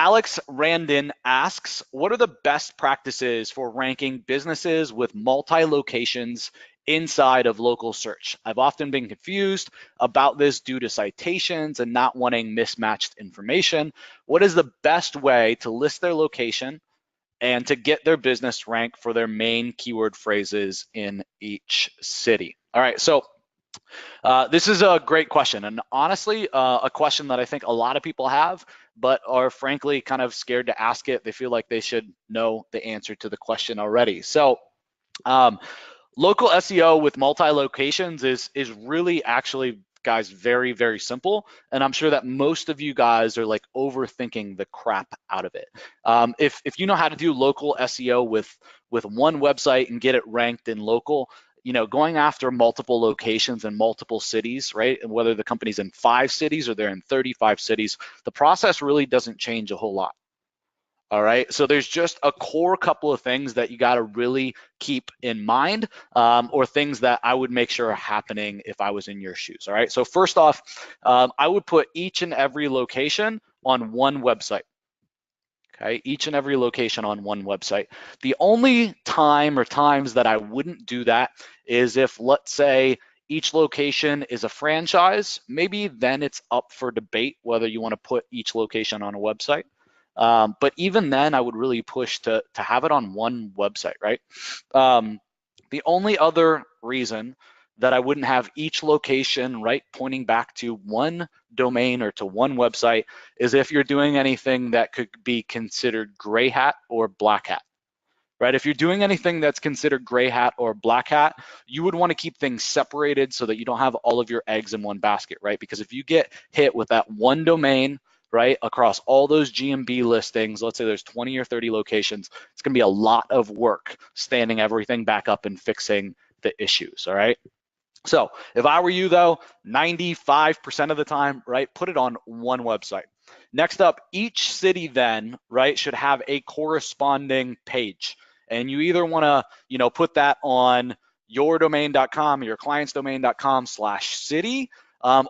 Alex Randon asks, what are the best practices for ranking businesses with multi-locations inside of local search? I've often been confused about this due to citations and not wanting mismatched information. What is the best way to list their location and to get their business ranked for their main keyword phrases in each city? All right, so this is a great question, and honestly, a question that I think a lot of people have, but are frankly kind of scared to ask it. They feel like they should know the answer to the question already. So, local SEO with multi-locations is really actually, guys, very, very simple. And I'm sure that most of you guys are like overthinking the crap out of it. If you know how to do local SEO with one website and get it ranked in local, going after multiple locations and multiple cities, right? And whether the company's in 5 cities or they're in 35 cities, the process really doesn't change a whole lot. All right, so there's just a core couple of things that you got to really keep in mind, or things that I would make sure are happening if I was in your shoes. All right, so first off, I would put each and every location on one website. Okay, each and every location on one website. The only time or times that I wouldn't do that is if, let's say, each location is a franchise. Maybe then it's up for debate whether you want to put each location on a website. But even then, I would really push to have it on one website, right? The only other reason that I wouldn't have each location, right, pointing back to one domain or to one website is if you're doing anything that could be considered gray hat or black hat, right? If you're doing anything that's considered gray hat or black hat, you would want to keep things separated so that you don't have all of your eggs in one basket, right? Because if you get hit with that one domain, right, across all those GMB listings, let's say there's 20 or 30 locations, it's going to be a lot of work standing everything back up and fixing the issues, all right? So if I were you though, 95% of the time, right, put it on one website. Next up, each city then, right, should have a corresponding page. And you either want to, put that on yourdomain.com or your clientsdomain.com/city,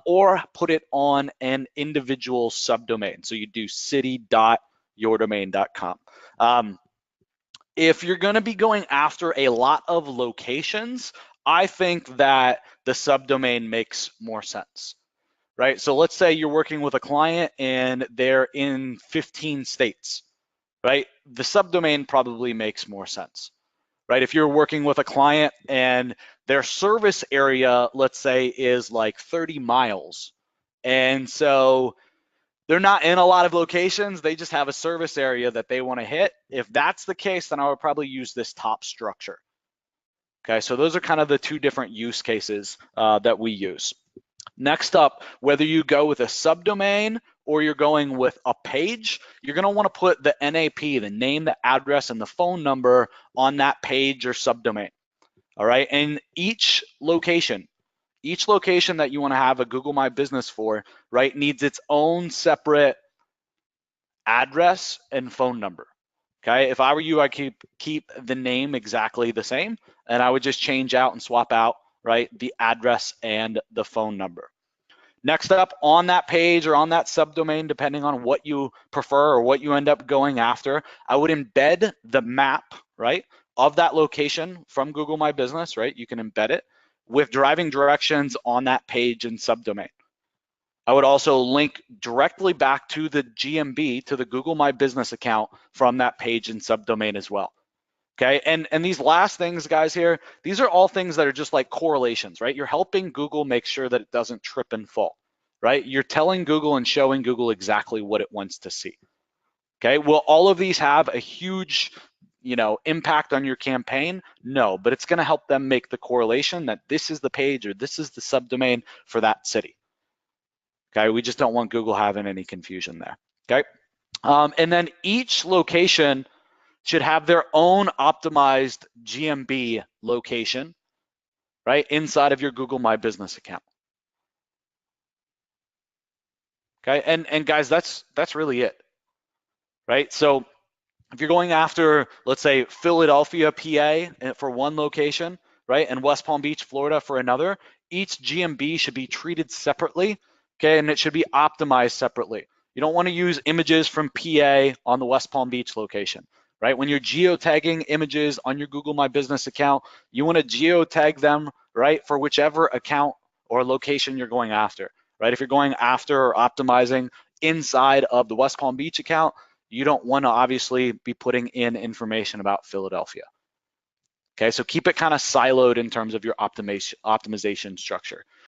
or put it on an individual subdomain. So you do city.yourdomain.com. If you're going to be going after a lot of locations, I think that the subdomain makes more sense, right? So let's say you're working with a client and they're in 15 states, right? The subdomain probably makes more sense, right? If you're working with a client and their service area, let's say, is like 30 miles, and so they're not in a lot of locations, they just have a service area that they want to hit. If that's the case, then I would probably use this top structure. Okay, so those are kind of the two different use cases that we use. Next up, whether you go with a subdomain or you're going with a page, you're going to want to put the NAP, the name, the address, and the phone number on that page or subdomain. All right, and each location that you want to have a Google My Business for, right, needs its own separate address and phone number. Okay, if I were you, I'd keep the name exactly the same, and I would just change out and swap out, right, the address and the phone number. Next up, on that page or on that subdomain, depending on what you prefer or what you end up going after, I would embed the map, right, of that location from Google My Business, right? You can embed it with driving directions on that page and subdomain. I would also link directly back to the GMB, to the Google My Business account from that page and subdomain as well. Okay, and these last things, guys, here, these are all things that are just like correlations, right? You're helping Google make sure that it doesn't trip and fall, right? You're telling Google and showing Google exactly what it wants to see. Okay, will all of these have a huge, impact on your campaign? No, but it's gonna help them make the correlation that this is the page or this is the subdomain for that city. Okay, we just don't want Google having any confusion there, okay? And then each location should have their own optimized GMB location, right, inside of your Google My Business account. Okay, and guys, that's really it, right? So if you're going after, let's say, Philadelphia, PA for one location, right, and West Palm Beach, Florida for another, each GMB should be treated separately, okay, and it should be optimized separately. You don't want to use images from PA on the West Palm Beach location, right? When you're geotagging images on your Google My Business account, you want to geotag them, right, for whichever account or location you're going after, right? If you're going after or optimizing inside of the West Palm Beach account, you don't want to obviously be putting in information about Philadelphia. Okay, so keep it kind of siloed in terms of your optimization structure.